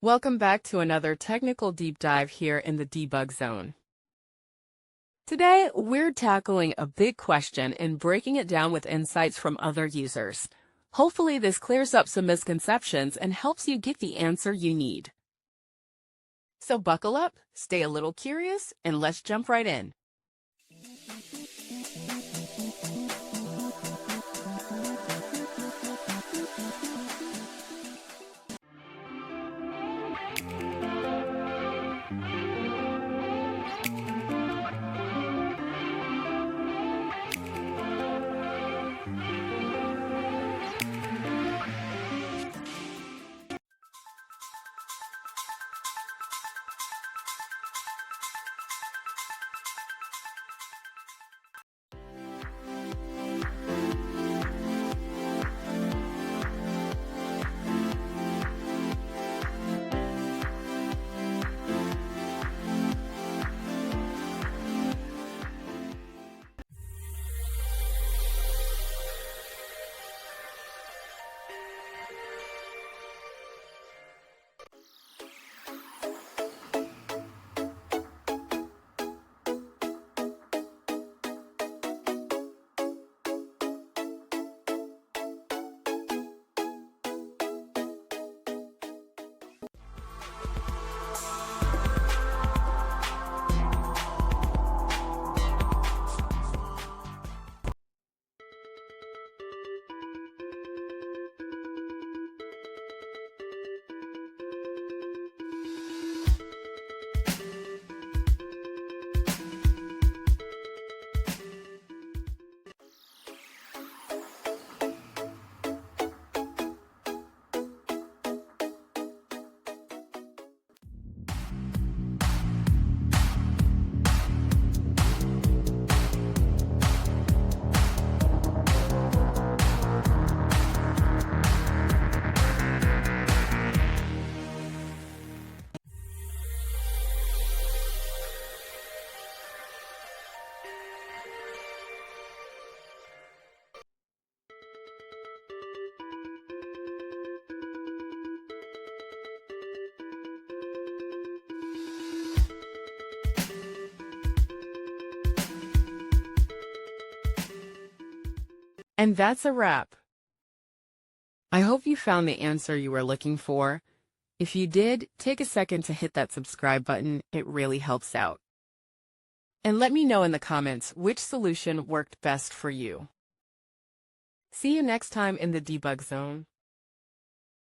Welcome back to another technical deep dive here in the debug zone. Today, we're tackling a big question and breaking it down with insights from other users. Hopefully, this clears up some misconceptions and helps you get the answer you need. So buckle up, stay a little curious, and let's jump right in. And that's a wrap. I hope you found the answer you were looking for. If you did, take a second to hit that subscribe button. It really helps out. And let me know in the comments which solution worked best for you. See you next time in the debug zone.